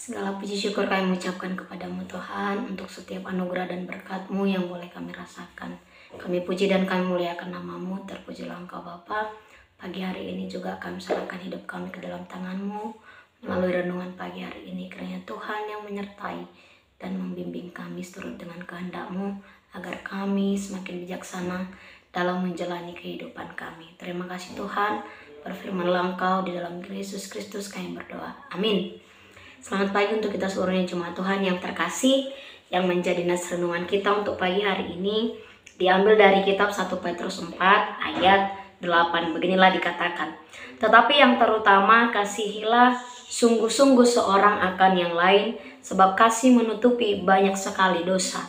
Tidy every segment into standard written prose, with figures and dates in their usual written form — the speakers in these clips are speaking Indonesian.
Segala puji syukur kami ucapkan kepadamu Tuhan untuk setiap anugerah dan berkat-Mu yang boleh kami rasakan. Kami puji dan kami muliakan nama-Mu, terpujilah Engkau Bapa. Pagi hari ini juga kami serahkan hidup kami ke dalam tangan-Mu melalui renungan pagi hari ini. Kiranya Tuhan yang menyertai dan membimbing kami seturut dengan kehendak-Mu agar kami semakin bijaksana dalam menjalani kehidupan kami. Terima kasih Tuhan, berfirmanlah Engkau di dalam Yesus Kristus kami berdoa. Amin. Selamat pagi untuk kita seluruhnya jemaat Tuhan yang terkasih. Yang menjadi nas renungan kita untuk pagi hari ini diambil dari kitab 1 Petrus 4 ayat 8. Beginilah dikatakan, tetapi yang terutama kasihilah sungguh-sungguh seorang akan yang lain, sebab kasih menutupi banyak sekali dosa.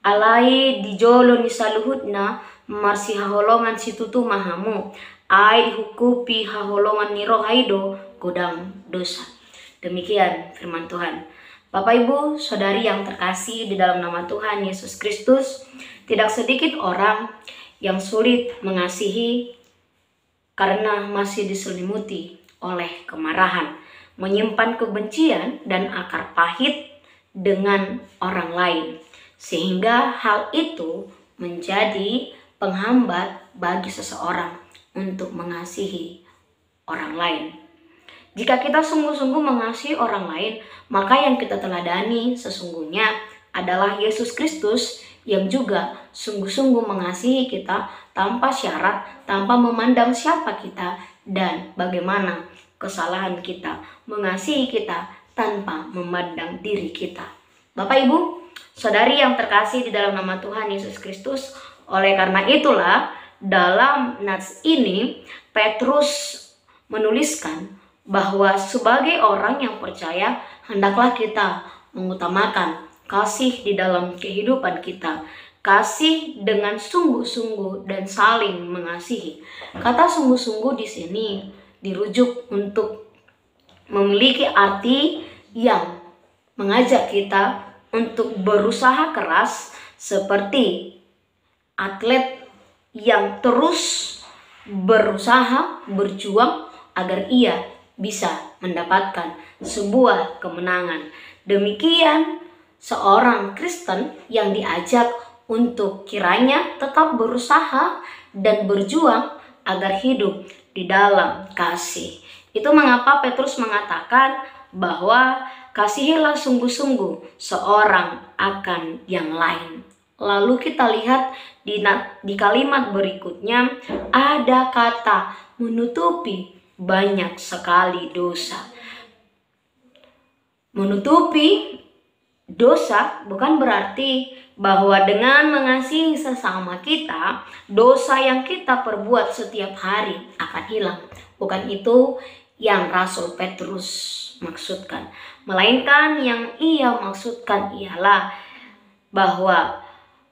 Alai dijolo ni saluhutna marsi haholongan situtu mahamu, ai dihukupi haholongan ni rohaido godang dosa. Demikian firman Tuhan. Bapak Ibu, Saudari yang terkasih di dalam nama Tuhan Yesus Kristus, tidak sedikit orang yang sulit mengasihi karena masih diselimuti oleh kemarahan, menyimpan kebencian dan akar pahit dengan orang lain, sehingga hal itu menjadi penghambat bagi seseorang untuk mengasihi orang lain. Jika kita sungguh-sungguh mengasihi orang lain, maka yang kita teladani sesungguhnya adalah Yesus Kristus yang juga sungguh-sungguh mengasihi kita tanpa syarat, tanpa memandang siapa kita dan bagaimana kesalahan kita, mengasihi kita tanpa memandang diri kita. Bapak Ibu, Saudari yang terkasih di dalam nama Tuhan Yesus Kristus, oleh karena itulah dalam nats ini Petrus menuliskan bahwa sebagai orang yang percaya hendaklah kita mengutamakan kasih di dalam kehidupan kita, kasih dengan sungguh-sungguh dan saling mengasihi. Kata sungguh-sungguh di sini dirujuk untuk memiliki arti yang mengajak kita untuk berusaha keras seperti atlet yang terus berusaha berjuang agar ia bisa mendapatkan sebuah kemenangan. Demikian seorang Kristen yang diajak untuk kiranya tetap berusaha dan berjuang agar hidup di dalam kasih. Itu mengapa Petrus mengatakan bahwa kasihilah sungguh-sungguh seorang akan yang lain. Lalu kita lihat di kalimat berikutnya ada kata menutupi banyak sekali dosa. Menutupi dosa bukan berarti bahwa dengan mengasihi sesama kita, dosa yang kita perbuat setiap hari akan hilang. Bukan itu yang Rasul Petrus maksudkan. Melainkan yang ia maksudkan ialah bahwa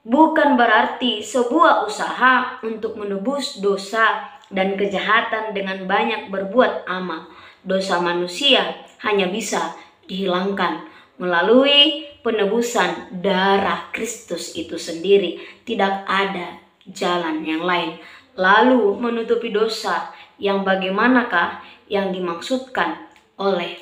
bukan berarti sebuah usaha untuk menebus dosa dan kejahatan dengan banyak berbuat amal. Dosa manusia hanya bisa dihilangkan melalui penebusan darah Kristus itu sendiri. Tidak ada jalan yang lain. Lalu menutupi dosa yang bagaimanakah yang dimaksudkan oleh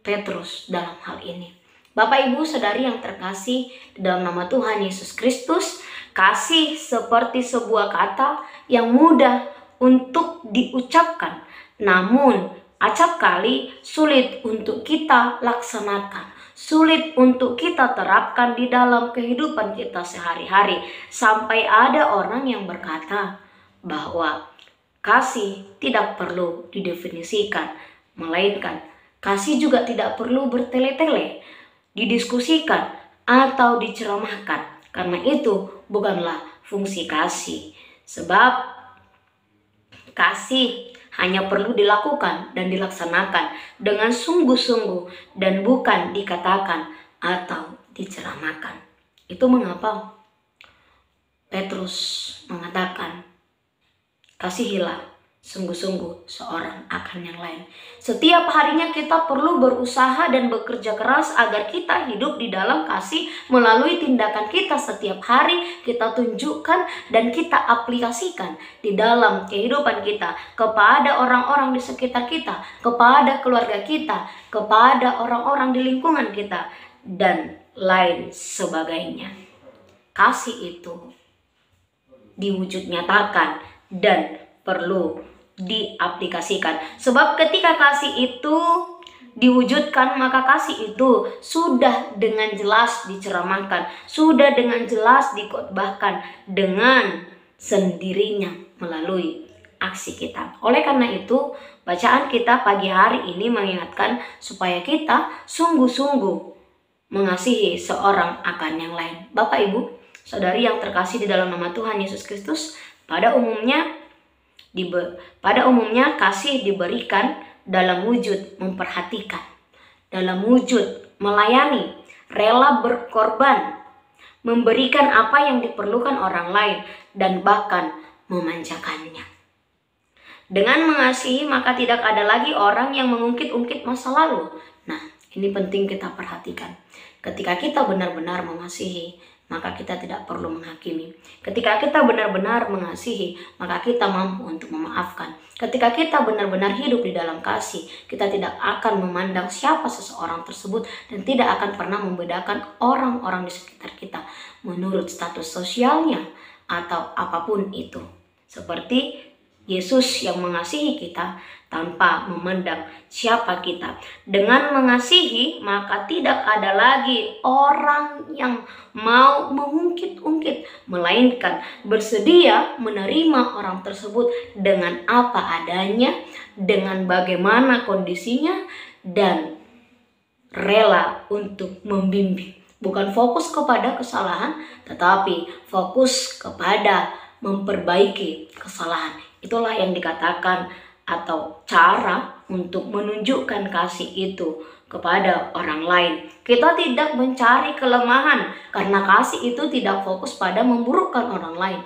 Petrus dalam hal ini? Bapak Ibu Saudari yang terkasih di dalam nama Tuhan Yesus Kristus, kasih seperti sebuah kata yang mudah untuk diucapkan, namun acap kali sulit untuk kita laksanakan, sulit untuk kita terapkan di dalam kehidupan kita sehari-hari. Sampai ada orang yang berkata bahwa kasih tidak perlu didefinisikan, melainkan kasih juga tidak perlu bertele-tele, didiskusikan atau diceramahkan, karena itu bukanlah fungsi kasih. Sebab kasih hanya perlu dilakukan dan dilaksanakan dengan sungguh-sungguh dan bukan dikatakan atau diceramahkan. Itu mengapa Petrus mengatakan, kasihilah sungguh-sungguh seorang akan yang lain. Setiap harinya kita perlu berusaha dan bekerja keras agar kita hidup di dalam kasih melalui tindakan kita setiap hari kita tunjukkan dan kita aplikasikan di dalam kehidupan kita kepada orang-orang di sekitar kita, kepada keluarga kita, kepada orang-orang di lingkungan kita, dan lain sebagainya. Kasih itu diwujud nyatakan dan perlu diaplikasikan. Sebab ketika kasih itu diwujudkan, maka kasih itu sudah dengan jelas diceramahkan, sudah dengan jelas dikotbahkan dengan sendirinya melalui aksi kita. Oleh karena itu, bacaan kita pagi hari ini mengingatkan supaya kita sungguh-sungguh mengasihi seorang akan yang lain. Bapak, Ibu, saudari yang terkasih di dalam nama Tuhan Yesus Kristus, pada umumnya kasih diberikan dalam wujud memperhatikan, dalam wujud melayani, rela berkorban, memberikan apa yang diperlukan orang lain, dan bahkan memanjakannya. Dengan mengasihi maka tidak ada lagi orang yang mengungkit-ungkit masa lalu. Nah, ini penting kita perhatikan. Ketika kita benar-benar mengasihi, maka kita tidak perlu menghakimi. Ketika kita benar-benar mengasihi, maka kita mampu untuk memaafkan. Ketika kita benar-benar hidup di dalam kasih, kita tidak akan memandang siapa seseorang tersebut dan tidak akan pernah membedakan orang-orang di sekitar kita menurut status sosialnya atau apapun itu. Seperti Yesus yang mengasihi kita tanpa memandang siapa kita. Dengan mengasihi maka tidak ada lagi orang yang mau mengungkit-ungkit, melainkan bersedia menerima orang tersebut dengan apa adanya, dengan bagaimana kondisinya, dan rela untuk membimbing. Bukan fokus kepada kesalahan, tetapi fokus kepada memperbaiki kesalahan. Itulah yang dikatakan atau cara untuk menunjukkan kasih itu kepada orang lain. Kita tidak mencari kelemahan karena kasih itu tidak fokus pada memburukkan orang lain,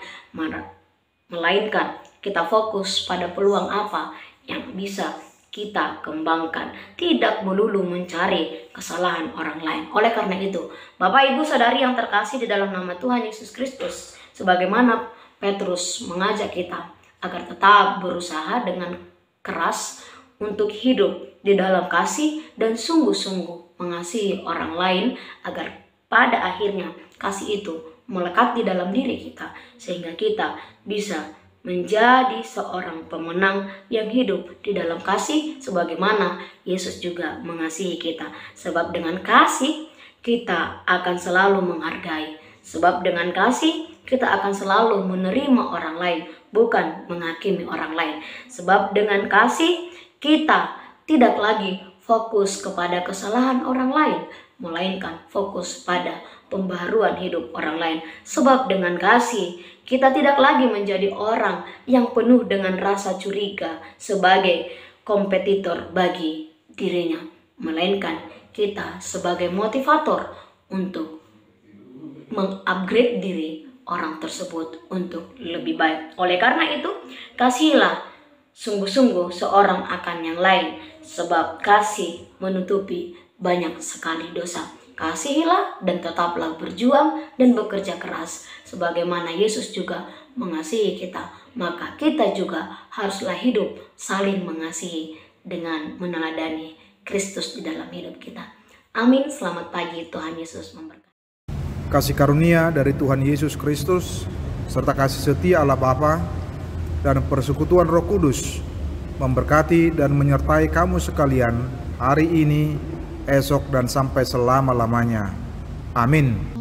melainkan kita fokus pada peluang apa yang bisa kita kembangkan, tidak melulu mencari kesalahan orang lain. Oleh karena itu, Bapak, Ibu, saudari yang terkasih di dalam nama Tuhan Yesus Kristus, sebagaimana Petrus mengajak kita agar tetap berusaha dengan keras untuk hidup di dalam kasih dan sungguh-sungguh mengasihi orang lain, agar pada akhirnya kasih itu melekat di dalam diri kita sehingga kita bisa menjadi seorang pemenang yang hidup di dalam kasih sebagaimana Yesus juga mengasihi kita. Sebab dengan kasih kita akan selalu menghargai. Sebab dengan kasih kita akan selalu menerima orang lain, bukan menghakimi orang lain. Sebab dengan kasih kita tidak lagi fokus kepada kesalahan orang lain, melainkan fokus pada pembaharuan hidup orang lain. Sebab dengan kasih kita tidak lagi menjadi orang yang penuh dengan rasa curiga sebagai kompetitor bagi dirinya, melainkan kita sebagai motivator untuk mengupgrade diri orang tersebut untuk lebih baik. Oleh karena itu, kasihilah sungguh-sungguh seorang akan yang lain, sebab kasih menutupi banyak sekali dosa. Kasihilah dan tetaplah berjuang dan bekerja keras sebagaimana Yesus juga mengasihi kita. Maka kita juga haruslah hidup saling mengasihi dengan meneladani Kristus di dalam hidup kita. Amin. Selamat pagi, Tuhan Yesus memberkati. Kasih karunia dari Tuhan Yesus Kristus serta kasih setia Allah Bapa dan persekutuan Roh Kudus memberkati dan menyertai kamu sekalian hari ini, esok, dan sampai selama-lamanya. Amin.